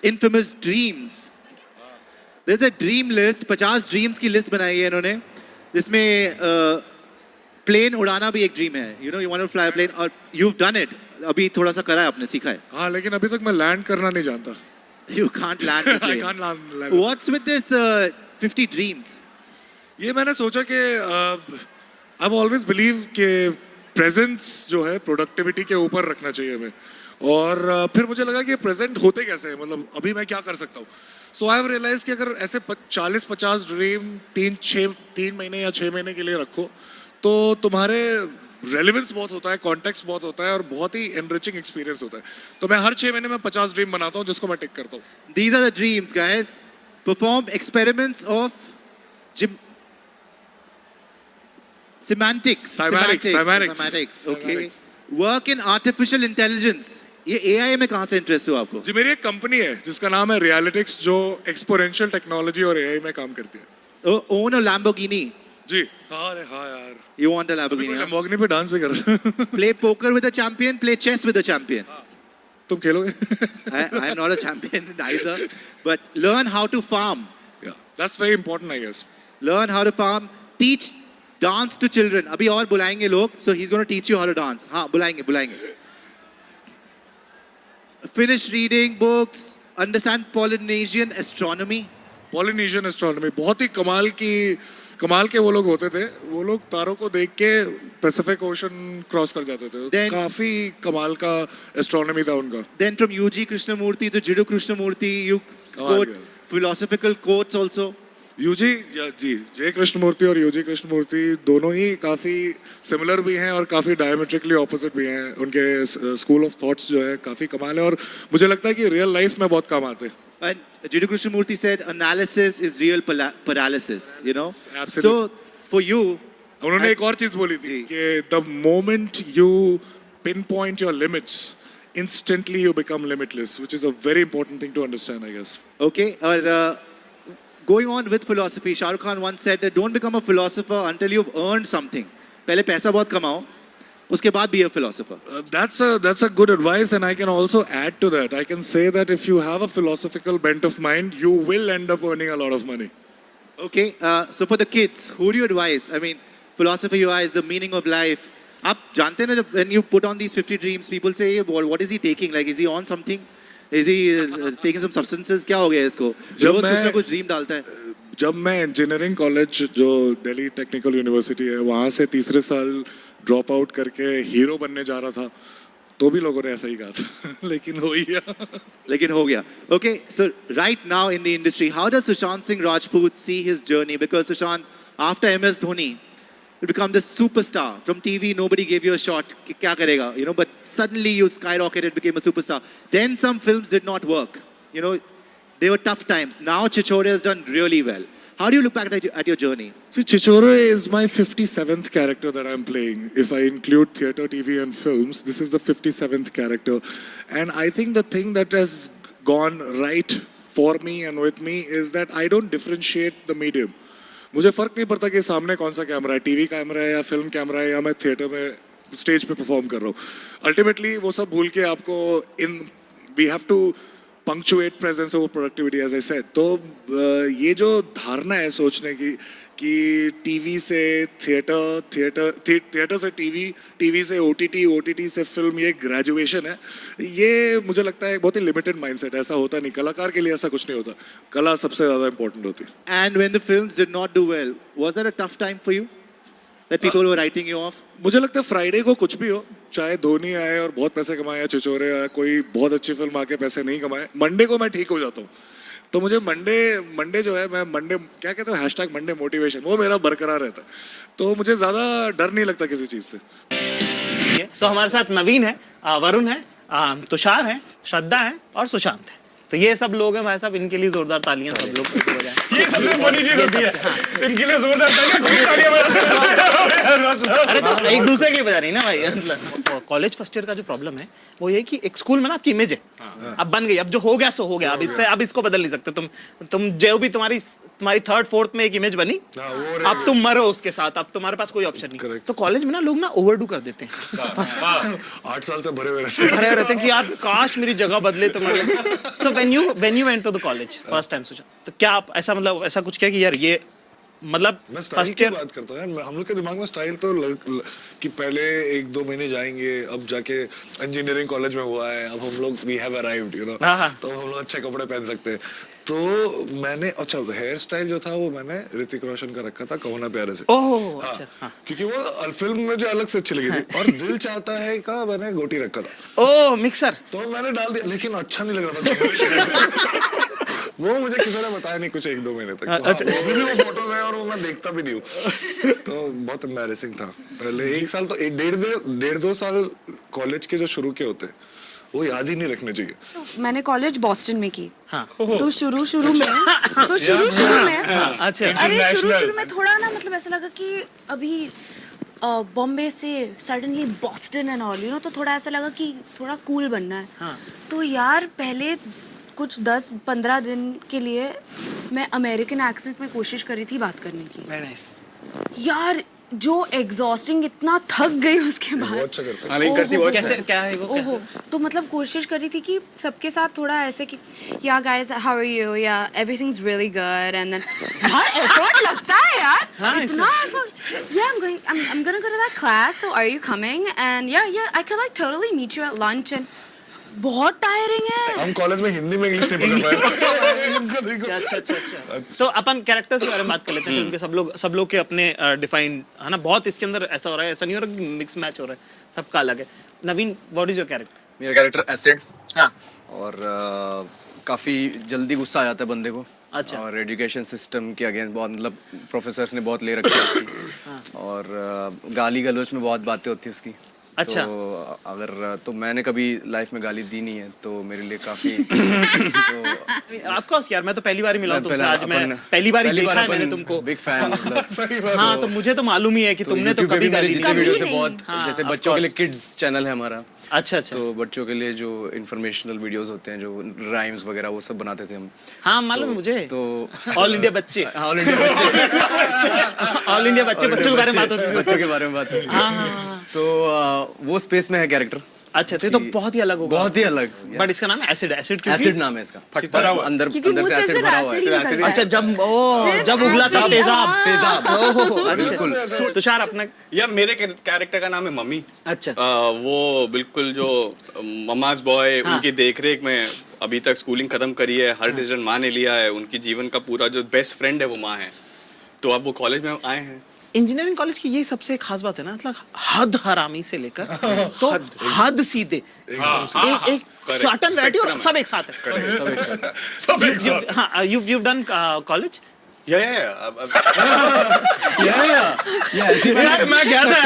infamous dreams. There's a dream list, 50 dreams की list बनाई है इन्होंने, जिसमें plane उड़ाना भी एक dream है. You know, you want to fly a plane, और you've done it. अभी थोड़ा सा करा है आपने, सीखा है. हाँ, लेकिन अभी तक मैं land करना नहीं जानता. You can't land the plane. I can't land. What's with this 50 dreams? ये मैंने सोचा कि I've always believed कि presence जो है productivity के ऊपर रखना चाहिए हमें. और फिर मुझे लगा कि प्रेजेंट होते कैसे हैं, मतलब अभी मैं क्या कर सकता हूँ. सो आई हैव रियलाइज कि अगर ऐसे 40-50 ड्रीम 3 महीने या 6 महीने के लिए रखो तो तुम्हारे रेलेवेंस बहुत होता है, कॉन्टेक्स्ट बहुत होता है और बहुत ही एनरिचिंग एक्सपीरियंस होता है. तो मैं हर 6 महीने में 50 ड्रीम बनाता हूँ जिसको मैं टिक करता हूँ. These are the dreams, guys. Perform experiments of semantics. Okay. Work in artificial intelligence. ये AI में कहाँ से इंटरेस्ट हुआ आपको? जी, मेरी एक कंपनी है जिसका नाम है रियलिटिक्स, जो एक्सपोनेंशियल टेक्नोलॉजी और AI में काम करती है. Own a Lamborghini. जी, हाँ यार. You want a Lamborghini? Lamborghini पे डांस भी कर. Play poker with a champion, play chess with a champion. तुम खेलोगे? I am not a champion either, but learn how to farm. Yeah, that's very important, I guess. Learn how to farm. Teach dance to children. अभी और बुलाएंगे लोग, so he's going to teach you how to dance. हाँ, बुलाएंगे. Finish reading books. Understand Polynesian astronomy. Polynesian astronomy बहुत ही कमाल के वो लोग होते थे. वो लोग तारों को देख के पैसिफिक ओशन क्रॉस कर जाते थे. काफी कमाल का एस्ट्रोनॉमी था उनका. Then from UG Krishnamurti to Jiddu Krishnamurti, you quote philosophical quotes also. UG ji, J Krishnamurti और यूजी कृष्णमूर्ति दोनों ही काफी सिमिलर भी हैं और काफी डायमेट्रिकली ऑपोजिट भी हैं. उनके स्कूल ऑफ थॉट्स जो है काफी कमाल है और मुझे लगता है कि रियल लाइफ में बहुत काम आते हैं. And Jiddu Krishnamurti said analysis is real paralysis, you know. Absolutely. So for you, उन्होंने एक और चीज बोली थी कि the moment you pinpoint your limits, instantly you become limitless, which is a very important thing to understand, I guess. Okay, or going on with philosophy, Shah Rukh Khan once said that don't become a philosopher until you've earned something. पहले पैसा बहुत कमाओ, उसके बाद be a philosopher. That's a good advice, and I can also add to that. I can say that if you have a philosophical bent of mind, you will end up earning a lot of money. Okay, so for the kids, who do you advise? I mean, philosophy-wise, the meaning of life. आप जानते हैं ना, when you put on these 50 dreams, people say, what is he taking? Like, is he on something? Is he taking some substances? क्या हो गया इसको? जब कुछ ना कुछ ड्रीम डालता है. जब मैं इंजीनियरिंग कॉलेज जो दिल्ली टेक्निकल यूनिवर्सिटी है वहाँ से तीसरे साल ड्रॉप आउट करके हीरो बनने जा रहा था तो भी लोगों ने ऐसा ही कहा था. लेकिन हो गया. Okay, so right now in the industry, how does Sushant Singh Rajput see his journey? Because Sushant, after MS Dhoni, you become this superstar. From TV, nobody gave you a shot. क्या करेगा? You know, but suddenly you skyrocketed, became a superstar. Then some films did not work. You know, they were tough times. Now Chichore has done really well. How do you look back at your journey? See, Chichore is my 57th character that I'm playing. If I include theatre, TV and films, this is the 57th character. And I think the thing that has gone right for me and with me is that I don't differentiate the medium. मुझे फर्क नहीं पड़ता कि सामने कौन सा camera है, TV camera है या फिल्म कैमरा है या मैं थिएटर में स्टेज पे परफॉर्म कर रहा हूँ. अल्टीमेटली वो सब भूल के आपको we have to punctuate presence over productivity, as I said. तो ये जो धारणा है सोचने की कि टीवी से थिएटर से टीवी से ओटीटी से फिल्म, ये ग्रेजुएशन है, ये मुझे लगता है बहुत ही लिमिटेड माइंडसेट. ऐसा होता नहीं. कलाकार के लिए ऐसा कुछ नहीं होता. कला सबसे ज्यादा इंपॉर्टेंट होती है. And when the films did not do well, was that a tough time for you? That people were writing you off? मुझे लगता है फ्राइडे को कुछ भी हो, चाहे धोनी आए और बहुत पैसे कमाए या चिचोरे आए, कोई बहुत अच्छी फिल्म आके पैसे नहीं कमाए, मंडे को मैं ठीक हो जाता हूँ. तो मुझे मंडे जो है, मैं मंडे क्या कहते हैं, हैशटैग मंडे मोटिवेशन, वो मेरा बरकरार रहता है. तो मुझे ज्यादा डर नहीं लगता किसी चीज से. सो हमारे साथ नवीन है, वरुण है, तुषार है, श्रद्धा है और सुशांत है. तो ये सब लोग हैं भाई साहब, इनके लिए जोरदार तालियां सब लोग. ये सबसे फनी चीज होती है, इनके लिए जोरदार तालियां. अरे तो एक दूसरे के लिए बजा रही ना भाई. कॉलेज फर्स्ट ईयर का जो प्रॉब्लम है वो ये कि एक स्कूल में ना आपकी इमेज है, अब बन गई, अब जो हो गया सो हो गया. अब इसको बदल नहीं सकते तुम. जो भी तुम्हारी तुम्हारी थर्ड फोर्थ में एक इमेज बनी, अब तुम मरो उसके साथ, अब तुम्हारे पास कोई ऑप्शन नहीं। Correct. तो कॉलेज में ना लोग ना ओवरडू कर देते हैं, 8 साल से भरे हुए रहते हैं। भरे रहते हैं कि यार काश मेरी जगह बदले तो मतलब। So when you went to the college first time, सोचा तो क्या आप ऐसा मतलब ऐसा कुछ किया कि यार ये मतलब मैं स्टाइल फर्स्ट की ईयर बात करता हूँ यार, हम लोग के दिमाग में स्टाइल तो कि पहले 1-2 महीने जाएंगे, अब जाके इंजीनियरिंग कॉलेज में हुआ है, अब हम लोग we have arrived, you know, हाँ, हाँ। तो हम लोग अच्छे कपड़े पहन सकते हैं। तो मैंने अच्छा हेयर स्टाइल जो था वो मैंने ऋतिक रोशन का रखा था, कहो ना प्यारे से। ओह अच्छा, हाँ। क्योंकि वो फिल्म में जो अलग से अच्छी लगी थी, और दिल चाहता है का मैंने गोटी रखा था, ओह मिक्सर। तो मैंने डाल दिया, लेकिन अच्छा नहीं लग रहा था। वो मुझे किसी ने बताया नहीं कुछ 1-2 महीने तक, तो अच्छा। हाँ, वो भी वो फोटोज है और वो मैं देखता भी नहीं हूँ, तो बहुत एम्बैरेसिंग था। पहले 1 साल तो 1.5-2 साल कॉलेज के जो शुरू के होते हैं वो याद ही नहीं रखने चाहिए। मैंने कॉलेज बॉस्टन में की, हाँ। तो शुरू में अच्छा। अरे शुरू में थोड़ा ना मतलब ऐसा लगा कि अभी बॉम्बे से suddenly Boston and all, you know, तो थोड़ा ऐसा लगा कि थोड़ा कूल बनना है। हाँ। तो यार पहले कुछ 10-15 दिन के लिए मैं अमेरिकन एक्सेंट में कोशिश करी थी बात करने की। Very nice. यार जो एग्जॉस्टिंग, इतना थक गई उसके वो बाद। अच्छा करते हैं। हाँ नहीं करती वो कैसे क्या है वो ओहो, तो मतलब कोशिश करी थी कि सबके साथ थोड़ा ऐसे कि yeah guys how are you, yeah everything's really good, and then यार एफर्ट लगता है यार, हाँ, इतना एफर्ट। या I'm gonna go to that class, so are you coming? And yeah I could like totally meet you at lunch, and बहुत tiring है। हम कॉलेज में हिंदी में इंग्लिश नहीं पढ़ पाए। अच्छा। तो अपन कैरेक्टर्स के बारे में बात कर लेते हैं। फिल्म के सब लोग के अपने डिफाइंड है ना, बहुत इसके अंदर ऐसा हो रहा है, ऐसा नहीं हो रहा कि मिक्स मैच हो रहा है, सबका अलग है। नवीन, व्हाट इज योर कैरेक्टर? मेरा कैरेक्टर एसिड, हाँ। और काफ़ी जल्दी गुस्सा आ जाता है बंदे को। अच्छा। और एजुकेशन सिस्टम के अगेंस्ट बहुत मतलब प्रोफेसर्स ने बहुत ले रखी है इसकी, और गाली गलौज में बहुत बातें होती है इसकी। अच्छा। तो अगर तो मैंने कभी लाइफ में गाली दी नहीं है, तो मेरे लिए काफ़ी तो ऑफ कोर्स यार, मैं तो पहली बार ही मिला हूं तुमसे, आज मैं अपन- पहली बार ही देखा है मैंने तुमको। बिग फैन मतलब। सही बात। हाँ, तो मुझे तो मालूम ही है कि तुमने तो YouTube पे कभी भी मेरे गाली जितने नहीं वीडियोस कभी है बहुत, हाँ, जैसे of बच्चों के लिए course। किड्स चैनल है हमारा, अच्छा। तो बच्चों के लिए जो इन्फॉर्मेशनल वीडियोस होते हैं, जो राइम्स वगैरह वो सब बनाते थे हम। हाँ मालूम है मुझे। तो ऑल इंडिया बच्चे, ऑल इंडिया बच्चे, ऑल इंडिया बच्चे, बच्चों के बारे में बात होती थी। बच्चों के बारे में बात होती है। हाँ। तो वो स्पेस में है कैरेक्टर, अच्छा, तो ये तो बहुत ही अलग होगा। बहुत ही अलग। बट इसका नाम है एसिड। एसिड क्यों? एसिड नाम है इसका, अंदर क्योंकि अंदर मुंह से से एसिड सिर्फ भरा हुआ एसिड ही है। निकलता है। अच्छा, जब उगला था एसिड, तेजाब। हाँ। तेजाब, बिल्कुल। तुषार अपना। या मेरे कैरेक्टर का नाम है मम्मी। अच्छा। वो बिल्कुल जो ममाज बॉय, हाँ। उनकी देखरेख में अभी तक स्कूलिंग खत्म करी है, हर डिसीजन माँ ने लिया है, उनकी जीवन का पूरा जो बेस्ट फ्रेंड है वो माँ है। तो अब वो कॉलेज में आए हैं। इंजीनियरिंग कॉलेज की यही सबसे खास बात है ना, मतलब हद हरामी से लेकर तो हद सीधे, एक सर्टेन वैरायटी, और सब एक साथ है। सब एक साथ। हाँ, you've done college? या मैं गया था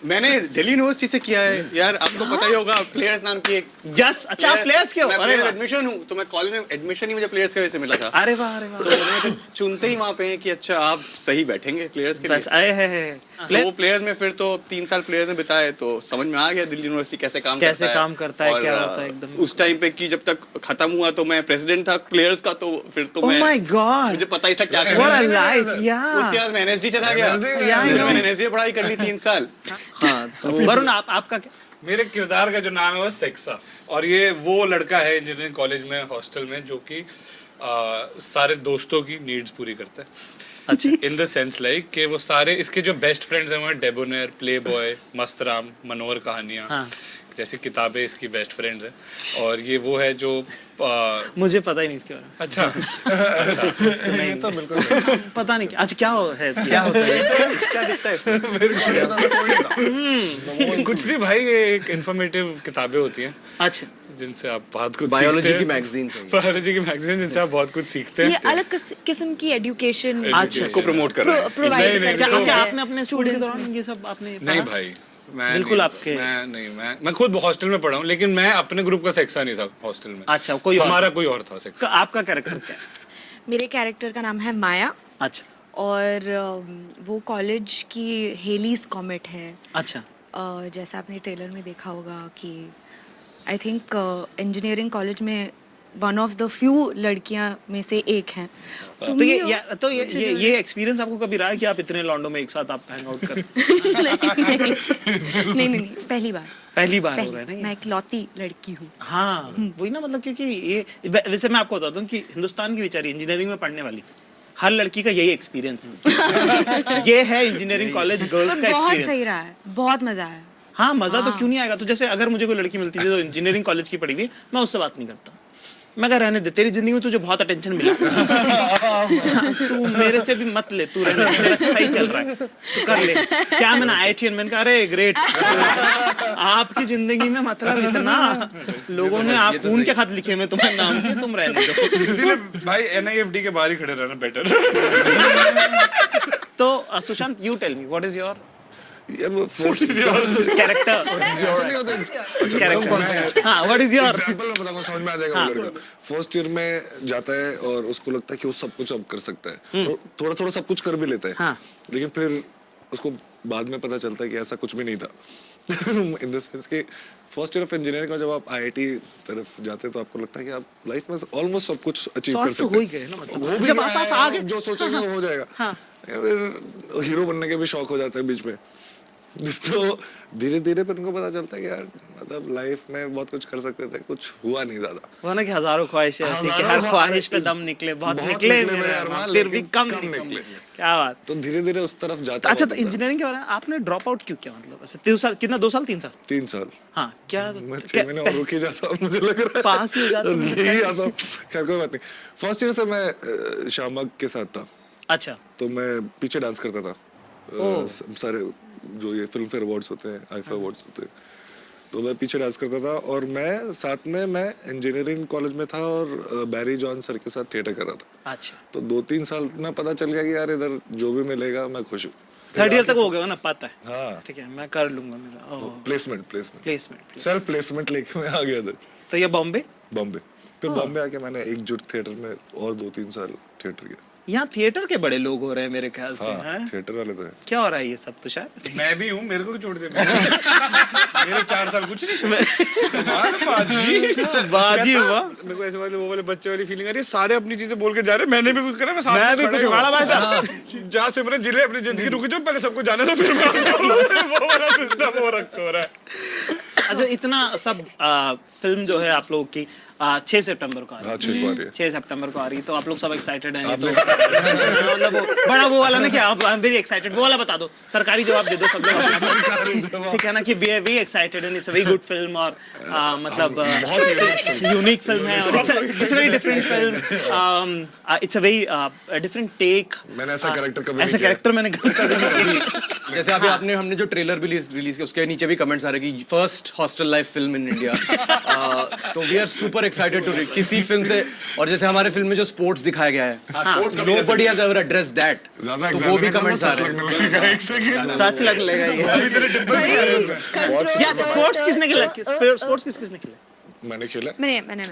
मैंने दिल्ली यूनिवर्सिटी से किया है यार, आपको पता ही होगा, प्लेयर्स नाम की एक। यस। अच्छा, आप प्लेयर्स के हो? मैं अरे प्लेयर्स वाह। एडमिशन हूँ, तो मैं कॉलेज में एडमिशन ही मुझे प्लेयर्स की वजह से मिला था। अरे वाह, अरे वाह। तो मैंने चुनते ही वहाँ पे हैं कि अच्छा आप सही बैठेंगे प्लेयर्स के लिए। बस आए हैं। तो वो प्लेयर्स में फिर तो 3 साल प्लेयर्स में बिताए, तो समझ में आ गया दिल्ली यूनिवर्सिटी कैसे काम करता है, और, क्या होता है एकदम। उस टाइम पे कि जब तक खत्म हुआ तो मैं प्रेसिडेंट था प्लेयर्स का, तो फिर तो Oh मैं my God. मुझे पता ही था क्या What करना a है। life, yeah. उसके बाद मैं एनएसडी चला गया, मैंने एनएसडी में पढ़ाई कर ली 3 साल। हाँ, तो वरुण, आपका क्या? मेरे किरदार का जो नाम है वो सेक्सा, और ये वो लड़का है इंजीनियरिंग कॉलेज में हॉस्टल में जो कि सारे दोस्तों की नीड्स पूरी करता है। अच्छा। इन द सेंस लाइक कि वो सारे इसके जो बेस्ट फ्रेंड्स हैं वो डेबोनेर, प्ले बॉय, मस्तराम, मनोहर कहानियाँ, हाँ। जैसी किताबें इसकी बेस्ट फ्रेंड्स हैं, और ये वो है जो मुझे पता ही नहीं इसके बारे में। अच्छा ये तो बिल्कुल पता नहीं अच्छा क्या क्या होता है, क्या दिखता है इसमें? कुछ नहीं भाई, ये एक इंफॉर्मेटिव किताबें होती हैं अच्छा, जिनसे आप बहुत कुछ बायोलॉजी सीखते की हैं। मैगजीन्स हैं। बायोलॉजी की मैगजीन जिनसे आप बहुत कुछ सीखते ये हैं। अलग किस्म की एजुकेशन अच्छा। को प्रमोट कर रहे हैं। प्रोवाइड नहीं, करते तो- क्या हैं आपने अपने स्टूडेंट के students दौरान ये सब आपने नहीं पढ़ा? भाई, मैं बिल्कुल नहीं- आपके- मैं खुद हॉस्टल में पढ़ा हूँ, लेकिन मैं अपने ग्रुप का सेक्सा नहीं था हॉस्टल में। अच्छा, कोई और हमारा कोई और था सेक्सा। आपका कैरेक्टर क्या है? मेरे कैरेक्टर का नाम है माया, अच्छा और वो कॉलेज की हेलीज कॉमेट है। अच्छा। जैसा आपने ट्रेलर में देखा होगा कि आई थिंक इंजीनियरिंग कॉलेज में वन ऑफ द फ्यू लड़कियां में से एक हैं। तो ये एक्सपीरियंस आपको कभी रहा है कि आप इतने लॉन्डो में एक साथ आप हैंग आउट कर? नहीं, पहली बार पहली बार हो रहा है ना ये? मैं इकलौती लड़की हूँ। हाँ वही ना, मतलब क्योंकि ये वैसे मैं आपको बताता हूँ कि हिंदुस्तान की बेचारी इंजीनियरिंग में पढ़ने वाली हर लड़की का यही एक्सपीरियंस ये है इंजीनियरिंग कॉलेज गर्ल्स का बहुत एक्सपीरियंस। सही रहा है, बहुत मजा आया। हाँ मजा तो क्यों नहीं आएगा। तो जैसे अगर मुझे कोई लड़की मिलती है जो इंजीनियरिंग कॉलेज की पढ़ी हुई है, मैं उससे बात नहीं करता। मैं कह रहने दे, तेरी जिंदगी में तुझे बहुत अटेंशन मिला तू मेरे से भी मत ले, तू रहने दे, मेरा सही चल रहा है, तू कर ले। क्या मैंने IITian मैंने कहा अरे ग्रेट, आपकी जिंदगी में मतलब इतना लोगों ने आप खून के खत लिखे में तुम्हारे नाम के, तुम रहने दो। इसीलिए भाई NIFD के बाहर ही खड़े रहना बेटर। तो Sushant, you tell me what is your यार वो फोर्स कैरेक्टर? हाँ व्हाट इज योर एग्जांपल मैं बताऊंगा, समझ में आ जाएगा। वो लड़का फर्स्ट ईयर में जाता है और उसको लगता है कि वो सब कुछ अब कर सकता है, और थोड़ा थोड़ा सब कुछ कर भी लेता है। हाँ। लेकिन फिर उसको बाद में पता चलता है कि ऐसा कुछ भी नहीं था। इन द सेंस कि फर्स्ट ईयर ऑफ इंजीनियरिंग में जब आप IIT तरफ जाते हैं तो आपको लगता है कि आप लाइफ में ऑलमोस्ट सब कुछ अचीव कर सकते हो ही गए ना, मतलब वो भी जब हुआ आप है, आगे जो सोचेंगे वो हो जाएगा। हाँ। फिर हीरो बनने के भी शौक हो जाते हैं बीच में। तो धीरे धीरे फिर उनको पता चलता है कि यार मतलब लाइफ में बहुत कुछ कर सकते थे, कुछ हुआ नहीं ज्यादा। वो ना कि हजारों ख्वाहिशें ऐसी कि हर हजारों ख्वाहिश पे दम निकले, बहुत निकले मेरे अरमान, फिर भी कम निकले। क्या बात। तो धीरे धीरे उस तरफ जाता अच्छा, तो इंजीनियरिंग के बारे में आपने ड्रॉप आउट क्यों किया? मतलब ऐसे 3 साल, कितना 2 साल 3 साल? 3 साल। हाँ क्या मैं 6 महीने और रुक ही जाता, मुझे लग रहा है पास ही हो जाता। नहीं आता। खैर कोई बात नहीं। फर्स्ट ईयर से मैं शामक के साथ था, अच्छा तो मैं पीछे डांस करता था। सारे जो ये फिल्म फेयर अवार्ड्स होते हैं, आईफा अवार्ड्स होते हैं, तो मैं पीछे डांस करता था। और मैं साथ में मैं इंजीनियरिंग कॉलेज में था और बैरी जॉन सर के साथ थिएटर कर रहा था। अच्छा, तो 2-3 साल में पता चल गया कि यार इधर जो भी मिलेगा मैं खुश हूँ। 3rd ईयर तक हो गया ना, पता है। हाँ, ठीक है, मैं कर लूंगा मेरा प्लेसमेंट प्लेसमेंट। प्लेसमेंट लेके मैं आ गया इधर तो ये बॉम्बे फिर बॉम्बे आके मैंने एकजुट थिएटर में और 2-3 साल थिएटर किया। यहाँ थिएटर के बड़े लोग हो रहे हैं मेरे ख्याल से। हाँ, थिएटर वाले तो है। क्या हो रहा है ये सब? तो शायद मैं भी हूँ, मेरे को भी छोड़ दे। मेरे 4 साल कुछ नहीं। बाजी हुआ। मेरे को ऐसे वाले वो वाले बच्चे वाली फीलिंग आ रही है, सारे अपनी चीजें बोल के जा रहे हैं, मैंने भी कुछ करा, मैं भी कुछ उखाड़ा भाई साहब। जहाँ से मैंने जिले अपनी जिंदगी रुक जाओ, पहले सबको जाने दो फिर वो वाला सिस्टम हो रहा है। अच्छा, इतना सब फिल्म जो है आप लोगों की 6 सितंबर को आ रही है। 6 सितंबर को आ रही है, तो आप लोग सब एक्साइटेड हैं? तो मतलब वो बड़ा वो वाला ना कि आप वेरी एक्साइटेड, वो वाला बता दो, सरकारी जवाब दे दो सब लोग। ठीक है ना कि we are very excited and it's a very good film, और मतलब यूनिक फिल्म है, और it's a very different film, it's a very different take. मैंने ऐसा कैरेक्टर कभी ऐसा कैरेक्टर मैंने कभी नहीं किया। जैसे अभी हमने जो ट्रेलर रिलीज किया, उसके नीचे भी कमेंट्स आ रहे हैं कि first hostel life film in India. तो we are super excited to किसी फिल्म से। और जैसे हमारे फिल्म में जो स्पोर्ट्स दिखाया गया है, nobody has ever addressed that, तो वो भी कमेंट्स आ रहे हैं। सच लग लेगा ये। क्या स्पोर्ट्स किसने खेला? स्पोर्ट्स किसने खेला? मैंने खेला। मैंने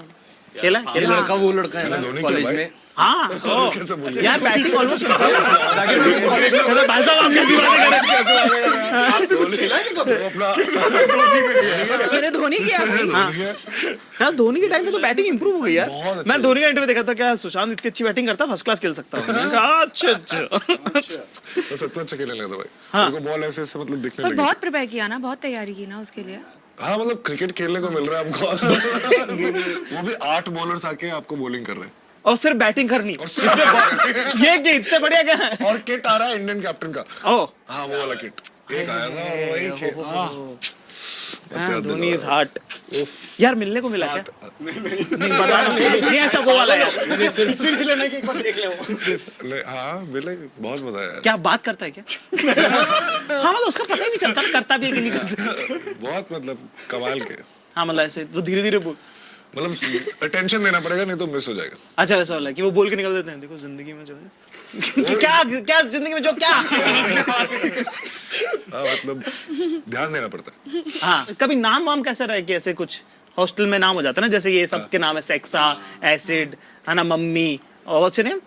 खेला लड़का वो लड़का है ना कॉलेज में। हाँ यार, बैटिंग ऑलमोस्ट भाई साहब आप कैसी बातें कर रहे हैं? मैंने धोनी किया। हाँ, धोनी के टाइम में तो बैटिंग इंप्रूव हो गई यार। मैं धोनी का इंटरव्यू देखा था, क्या सुशांत इतनी अच्छी बैटिंग करता, फर्स्ट क्लास खेल सकता हूँ। अच्छा तो सच में अच्छा खेलने लगा था भाई। मेरे को बॉल ऐसे ऐसे मतलब दिखने पर लगी। बहुत प्रिपेयर किया ना, बहुत तैयारी की ना उसके लिए। हाँ, मतलब क्रिकेट खेलने को मिल रहा है हमको। वो भी 8 बॉलर्स आके आपको बॉलिंग कर रहे हैं और सिर्फ बैटिंग करनी। ये क्या इतने बढ़िया क्या है? और किट आ रहा है इंडियन कैप्टन का। ओह हाँ, वो वाला किट एक आया था और वही खेल। Dhoni is heart. यार मिलने को मिला क्या? नहीं बता रहा, ये ऐसा वो वाला है सिलसिले में कि एक बार देख ले। हाँ, मिले, बहुत मजा आया। क्या बात करता है क्या? हाँ मतलब उसका पता ही नहीं चलता करता भी है कि नहीं करता। बहुत मतलब कमाल के। हाँ मतलब ऐसे वो धीरे धीरे बोल, मतलब अटेंशन देना पड़ेगा, नहीं तो मिस हो जाएगा। अच्छा ऐसा वाला कि वो बोल के निकल देते हैं, देखो जिंदगी में जो है क्या क्या जिंदगी में जो क्या। हाँ, मतलब ध्यान देना पड़ता है। हाँ, कभी नाम वाम कैसा रहे कि ऐसे कुछ हॉस्टल में नाम हो जाता है ना, जैसे ये सबके नाम है सेक्सा, एसिड, है ना, मम्मी, और व्हाट्स योर नेम?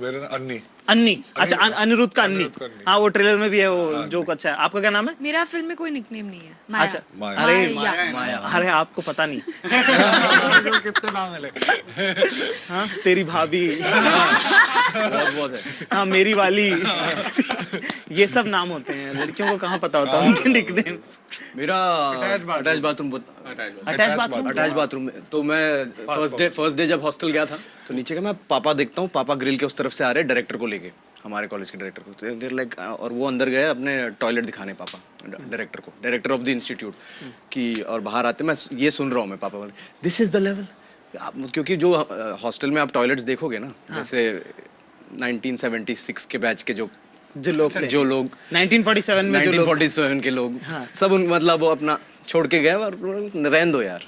मेरा अन्नी। अन्नी, अच्छा अनिरुद्ध का अन्नी, अनिरुद्ध का अन्नी। हाँ वो ट्रेलर में भी है, वो जोक अच्छा है। आपका क्या नाम है? मेरा फिल्म में कोई निकनेम नहीं है, माया। अच्छा, माया। अरे माया। अरे आपको पता नहीं। कितने नाम है? हाँ तेरी भाभी, बहुत बहुत है। हाँ मेरी वाली, ये सब नाम होते हैं, लड़कियों को कहाँ पता होता है उनके निकनेम। मेरा अटैच बाथरूम अटैच बाथरूम में, तो मैं फर्स्ट डे जब हॉस्टल गया था तो नीचे का मैं पापा देखता हूँ, पापा ग्रिल के उस तरफ से आ रहे डायरेक्टर को लेके, हमारे कॉलेज के डायरेक्टर को, देर लाइक, और वो अंदर गए अपने टॉयलेट दिखाने पापा डायरेक्टर को, डायरेक्टर ऑफ द इंस्टीट्यूट की, और बाहर आते मैं ये सुन रहा हूँ मैं पापा वाले, दिस इज द लेवल। क्योंकि जो हॉस्टल में आप टॉयलेट्स देखोगे ना, जैसे 1976 के बैच के जो लोग 1947 में जो लोग, 1947 के लोग सब मतलब वो अपना छोड़ के गए और रहन दो यार।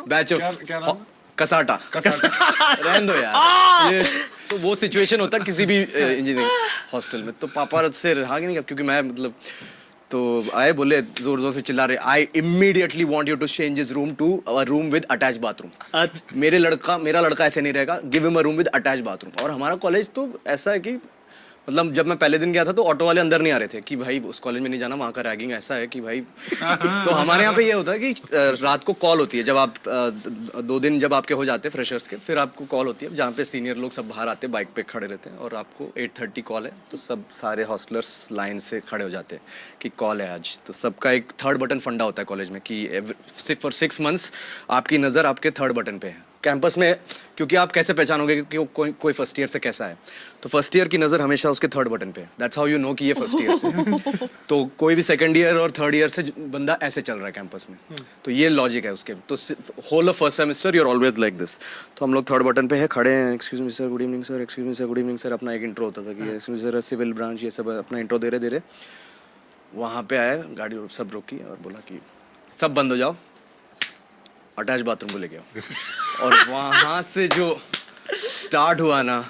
बैच ऑफ कसाटा रहन दो यार। ये तो वो सिचुएशन होता है किसी भी इंजीनियरिंग हॉस्टल में, तो पापा से रहा नहीं, क्योंकि मैं मतलब तो आए बोले जोर जोर से चिल्ला रहे, I immediately want you to change his room to a room with attach bathroom. अच्छा मेरा लड़का ऐसे नहीं रहेगा, give him a room with attach bathroom. और हमारा कॉलेज तो ऐसा है कि मतलब जब मैं पहले दिन गया था तो ऑटो वाले अंदर नहीं आ रहे थे कि भाई उस कॉलेज में नहीं जाना, वहाँ का रैगिंग ऐसा है कि भाई। तो हमारे यहाँ पे ये होता है कि रात को कॉल होती है, जब आप 2 दिन जब आपके हो जाते हैं फ्रेशर्स के, फिर आपको कॉल होती है, जहाँ पे सीनियर लोग सब बाहर आते हैं, बाइक पे खड़े रहते हैं, और आपको 8:30 कॉल है, तो सब सारे हॉस्टलर्स लाइन से खड़े हो जाते हैं कि कॉल है आज। तो सबका एक थर्ड बटन फंडा होता है कॉलेज में कि फॉर 6 months आपकी नज़र आपके थर्ड बटन पे है कैंपस में, क्योंकि आप कैसे पहचानोगे कि कोई फर्स्ट ईयर से कैसा है, तो फर्स्ट ईयर की नज़र हमेशा उसके थर्ड बटन पे, दैट्स हाउ यू नो कि ये फर्स्ट ईयर से। तो कोई भी सेकंड ईयर और थर्ड ईयर से बंदा ऐसे चल रहा है कैंपस में, तो ये लॉजिक है उसके। तो whole of first semester you are always like this. तो हम लोग थर्ड बटन पे है, खड़े हैं, excuse me sir, good evening sir, excuse me sir, good evening sir, अपना एक इंट्रो होता था कि एक्सक्यूज सर सिविल ब्रांच, ये सब अपना इंट्रो दे रहे। वहाँ पे आया, गाड़ी सब रोकी और बोला कि सब बंद हो जाओ, अटैच बाथरूम को लेके आओ। और वहाँ से जो स्टार्ट हुआ ना,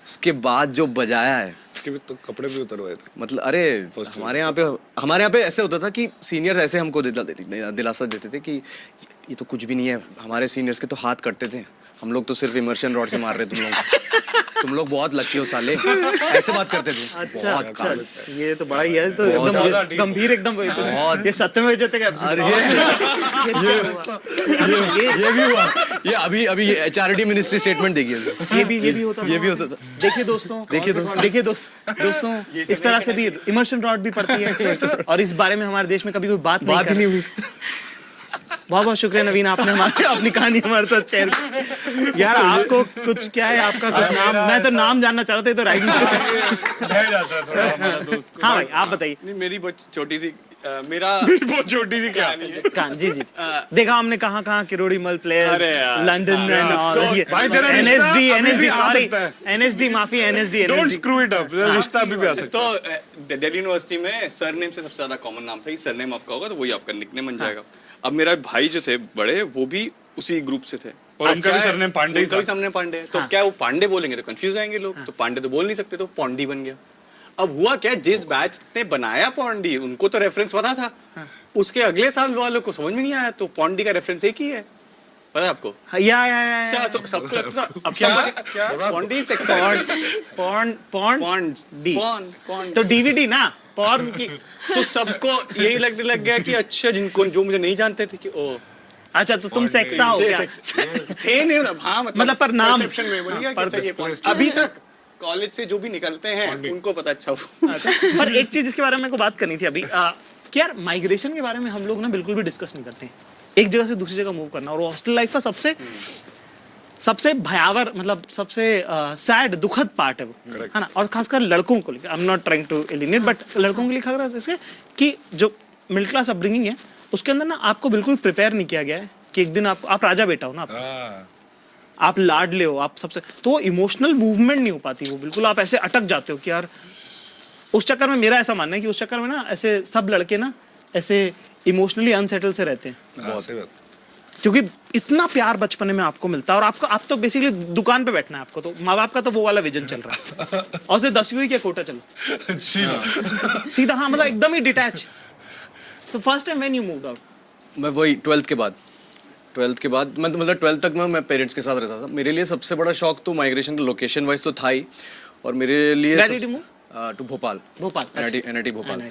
उसके बाद जो बजाया है, उसके भी तो कपड़े भी उतरवाए थे। मतलब अरे हमारे यहाँ पे ऐसे होता था कि सीनियर्स ऐसे हमको दिलासा देते थे कि ये तो कुछ भी नहीं है, हमारे सीनियर्स के तो हाथ कटते थे, हम लोग तो सिर्फ इमर्शन रॉड से मार रहे तुम लोग बहुत लकी हो साले, ऐसे बात करते थे। अच्छा, बहुत अच्छा, काम। ये तो बड़ा ही है, तो एकदम गंभीर एकदम बहुत। ये सत्यमेव जयते का episode है। ये भी हुआ, ये अभी HRD मिनिस्ट्री स्टेटमेंट देखिए, ये भी होता था। देखिए दोस्तों इस तरह से भी इमर्शन रॉड भी पड़ती है, और इस बारे में हमारे देश में कभी कोई बात नहीं हुई। बहुत बहुत शुक्रिया नवीन, आपने अपनी कहानी हमारे साथ शेयर की। यार आपको कुछ क्या है, आपका कुछ नाम, मैं तो नाम जानना चाह रहा था, तो राइटिंग हाँ भाई आप बताइए। नहीं मेरी बहुत छोटी सी मेरा बहुत छोटी सी क्या नहीं है। कहाँ जी देखा हमने कहाँ किरोड़ी मल players, London and all, NSD माफी डोंट स्क्रू इट अप, रिश्ता भी आ सकता तो दिल्ली यूनिवर्सिटी में सरनेम से सबसे ज्यादा कॉमन नाम था कि सरनेम आपका होगा तो वही आपका निकनेम बन जाएगा। अब मेरा भाई जो थे बड़े, वो भी उसी ग्रुप से थे, और उनका भी सरनेम पांडे ही था। सरनेम पांडे, तो क्या वो पांडे बोलेंगे तो कंफ्यूज आएंगे लोग, तो पांडे तो बोल नहीं सकते, तो पौंडी बन गया। अब हुआ क्या, जिस बैच ने बनाया पौंडी उनको तो रेफरेंस पता था, उसके अगले साल वालों को समझ में नहीं आया, तो पौंडी का रेफरेंस एक ही है, पता है आपको? या तो सबको लगता था अब क्या पौंडी सेक्शन पौंड तो DVD ना पॉर्न की, तो सबको यही लगने लग गया कि अच्छा जिनको जो मुझे नहीं जानते थे कि ओ अच्छा तो तुम सेक्सा हो गया थे नहीं ना, हाँ मतलब पर नाम परसेप्शन में बोल गया कि ये पौंड। अभी तक कॉलेज से जो भी निकलते हैं उनको पता अच्छा पर एक चीज जिसके बारे में मेरे को बात करनी थी अभी, कि यार माइग्रेशन के बारे में हम लोग ना बिल्कुल भी डिस्कस नहीं करते हैं, एक जगह से दूसरी जगह मूव करना, और हॉस्टल लाइफ का सबसे भयावह मतलब सबसे सैड दुखद पार्ट है वो, है ना, और खासकर लड़कों को लेकर। I am not trying to alienate, but लड़कों के लिए खास इसके कि जो मिडिल क्लास अपब्रिंगिंग है उसके अंदर ना आपको बिल्कुल प्रिपेयर नहीं किया गया है कि एक दिन आप राजा बेटा हो ना, आप लाडले हो, आप सबसे, तो इमोशनल मूवमेंट नहीं हो पाती वो, बिल्कुल आप ऐसे अटक जाते हो कि यार उस चक्कर में, मेरा ऐसा मानना है कि उस चक्कर में ना ऐसे सब लड़के ना ऐसे इमोशनली अनसेटल से रहते हैं, क्योंकि इतना प्यार बचपन में आपको मिलता है, और आप तो बेसिकली दुकान पे बैठना है आपको, तो माँ बाप का तो वो वाला विजन चल रहा है, और से 10वीं क्या कोटा चलो सीधा, हाँ मतलब एकदम ही डिटैच। तो first time when you moved out? मैं वही 12th 12th के बाद मतलब 12th तक मैं पेरेंट्स के साथ रहता था। मेरे लिए सबसे बड़ा शौक तो माइग्रेशन लोकेशन वाइज तो था ही, और मेरे लिए टू भोपाल NIT भोपाल।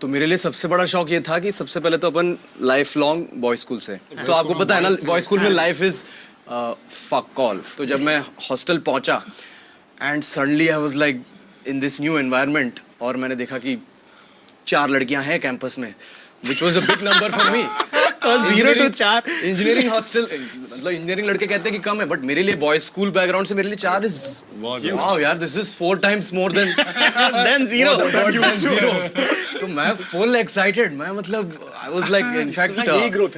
तो मेरे लिए सबसे बड़ा शौक ये था कि सबसे पहले तो अपन लाइफ लॉन्ग बॉय स्कूल से, तो आपको पता है ना बॉय स्कूल में लाइफ इज फक कॉल। तो जब मैं हॉस्टल पहुंचा and suddenly I was like in this new environment, और मैंने देखा कि 4 लड़कियां हैं कैंपस में, which was a big number for me. 0 to 4 engineering hostel, मतलब इंजीनियरिंग लड़के कहते हैं कि कम है, बट मेरे लिए बॉयज स्कूल बैकग्राउंड से मेरे लिए 4 इज वाओ यार, this is 4 times more than zero. तो मैं फुल एक्साइटेड, मैं मतलब आई वाज लाइक इनफैक्ट यही ग्रोथ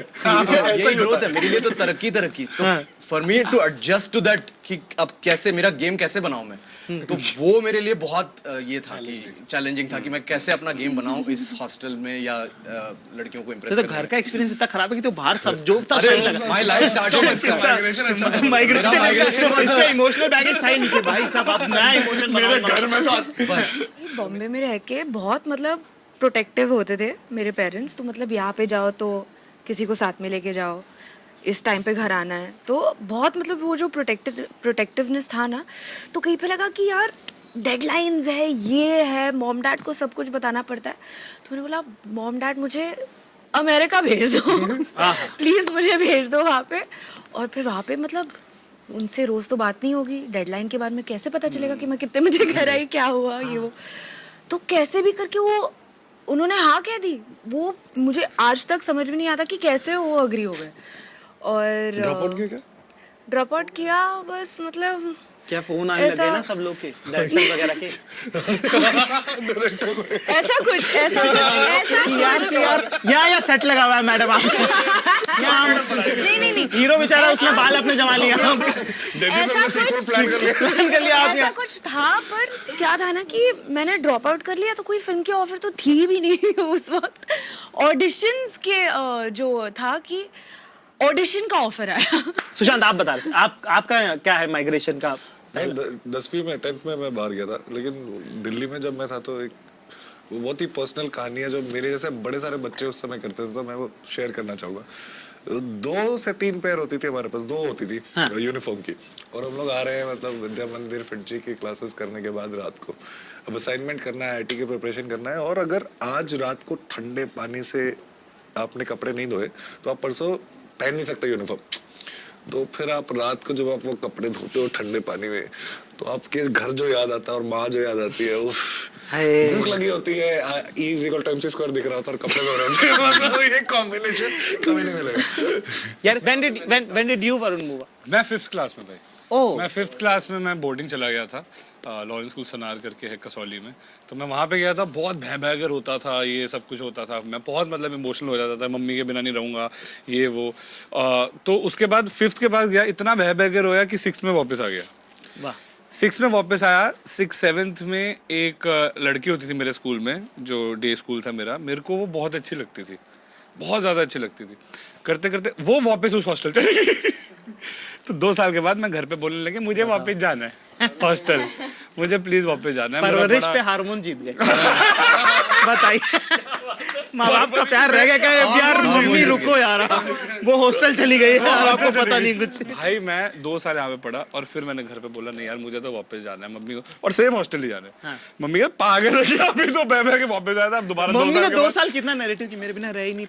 है मेरे लिए, तो तरक्की। तो for me to adjust to that कि अब कैसे मेरा गेम कैसे बनाऊं मैं, तो वो मेरे लिए बहुत ये था कि चैलेंजिंग था कि मैं कैसे अपना गेम बनाऊं इस हॉस्टल में या लड़कियों को इम्प्रेस तो घर का एक्सपीरियंस इतना खराब है कि तो बाहर सब जो था सही लगा। माय लाइफ स्टार्टेड माइग्रेशन इसका इमोशनल बैगेज था ही नहीं कि भाई साहब अब नया इमोशन मेरे घर में तो बस। बॉम्बे में रह के बहुत मतलब प्रोटेक्टिव होते थे मेरे पेरेंट्स, तो मतलब यहाँ पे जाओ तो किसी को साथ में लेके जाओ, इस टाइम पे घर आना है, तो बहुत मतलब वो जो प्रोटेक्टिवनेस था ना, तो कहीं पे लगा कि यार डेडलाइंस है, ये है, मॉम डैड को सब कुछ बताना पड़ता है। तो मैंने बोला मॉम डैड मुझे अमेरिका भेज दो प्लीज़ मुझे भेज दो वहाँ पे। और फिर वहाँ पे मतलब उनसे रोज़ तो बात नहीं होगी, डेडलाइन के बाद में कैसे पता चलेगा कि मैं कितने बजे घर आई, क्या हुआ ये वो। तो कैसे भी करके वो उन्होंने हाँ कह दी, वो मुझे आज तक समझ में नहीं आता कि कैसे वो अग्री हो गए। और ड्रॉप आउट किया बस, मतलब क्या फोन आने लगे ना सब लोग के डायरेक्टर वगैरह के ऐसा यार सेट लगा हुआ है मैडम आप नहीं हीरो बेचारा उसने बाल अपने जमा लिया प्लान कर लिया आप ऐसा कुछ था। पर क्या था ना कि मैंने ड्रॉप आउट कर लिया, तो कोई फिल्म की ऑफर तो थी भी नहीं उस वक्त। ऑडिशंस के जो था कि ऑडिशन का ऑफर आया। सुशांत आप बता रहे थे, आपका क्या है माइग्रेशन का? 10वीं में 10th में मैं बाहर गया था, लेकिन दिल्ली में जब मैं था तो एक वो बहुत ही पर्सनल कहानी है जो मेरे जैसे बड़े सारे बच्चे उस समय करते थे, तो मैं वो शेयर करना चाहूँगा। 2 से 3 पेयर होती थी हमारे पास, 2 होती थी यूनिफॉर्म की, और हम लोग आ रहे हैं मतलब विद्या मंदिर फिटजी की क्लासेस करने के बाद रात को अब असाइनमेंट करना है, IT की प्रिपरेशन करना है, और अगर आज रात को ठंडे पानी से आपने कपड़े नहीं धोए तो आप परसों पहन नहीं सकते यूनिफॉर्म। तो फिर आप रात को जब आप वो कपड़े धोते हो ठंडे पानी में, तो आपके घर जो याद आता है और माँ जो याद आती है, भूख लगी होती है, E=MC² दिख रहा होता है और कपड़े धो रहे होते हैं, मतलब ये कॉम्बिनेशन कभी नहीं मिलेगा यार when did you Varun move? मैं 5th क्लास में भाई। ओह मैं 5th क्लास में मैं बोर्डिंग चला गया था, लॉरेंस स्कूल सनार करके है कसौली में। तो मैं वहाँ पे गया था, बहुत भय होता था, ये सब कुछ होता था, मैं बहुत मतलब इमोशनल हो जाता था, मम्मी के बिना नहीं रहूँगा ये वो। तो उसके बाद 5th के बाद गया, इतना भय रोया कि 6th में वापस आ गया। वाह। 6th में वापस आया। 6th 7th में एक लड़की होती थी मेरे स्कूल में, जो डे स्कूल था मेरे को वो बहुत अच्छी लगती थी, बहुत ज़्यादा अच्छी लगती थी। करते करते वो वापस उस हॉस्टल चली गई। तो 2 साल के बाद मैं घर पे बोलने लगे मुझे वापस जाना है हॉस्टल, मुझे प्लीज वापस जाना है। परवरिश पे हार्मोन जीत गए। बताइए माँ बाप का प्यार रह गया क्या यार? मम्मी रुको यार, वो हॉस्टल चली गई यार, आपको पता नहीं कुछ। भाई मैं 2 साल यहाँ पे पढ़ा और फिर मैंने घर पे बोला नहीं यार मुझे तो वापस जाना है मम्मी को, और सेम हॉस्टल ही जाना है। मम्मी कहती पागल है क्या, अभी तो बह के वापस आया था, अब दोबारा मम्मी ने 2 साल कितना नैरेटिव कि मेरे बिना रह ही नहीं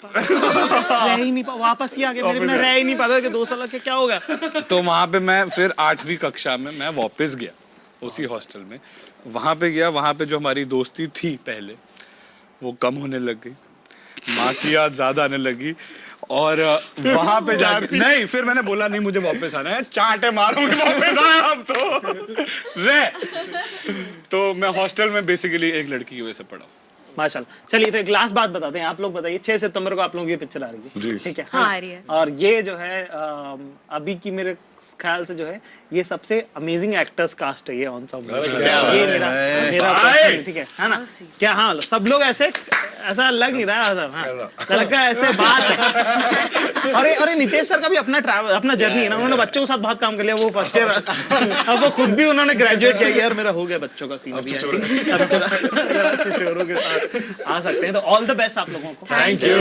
पा वापस ही आ गए, मेरे बिना रह ही नहीं पाता कि 2 साल के क्या होगा। तो वहाँ पे मैं फिर 8वीं कक्षा में मैं वापस गया उसी हॉस्टल में। वहाँ पे गया, वहाँ पे जो हमारी दोस्ती थी पहले वो कम होने लग गई, माँ की याद ज्यादा आने लगी, और वहाँ पे जाके नहीं, फिर मैंने बोला नहीं मुझे वापस आना है, चांटे मारूंगी वापस आया अब तो मैं हॉस्टल में बेसिकली एक लड़की की वजह से पढ़ा। माशाल्लाह। चलिए तो एक लास्ट बात बताते हैं, आप लोग बताइए 6 सितंबर को आप लोगों की पिक्चर आ रही है, ठीक है? हाँ आ रही है। और ये जो है अभी की मेरे ख्याल से जो है ये सबसे अमेजिंग एक्टर्स कास्ट है ये ensemble। ये मेरा personal, ठीक है ना? क्या हाँ सब लोग ऐसा लग नहीं रहा है, हाँ लड़का ऐसे बात। और नितेश सर का भी अपना जर्नी है ना, उन्होंने बच्चों के साथ बहुत काम कर लिया, वो फर्स्ट ईयर, अब वो खुद भी उन्होंने ग्रेजुएट किया यार मेरा हो गया बच्चों का सीन भी है, अब चोरों के साथ आ सकते हैं। तो ऑल द बेस्ट आप लोगों को। Thank you.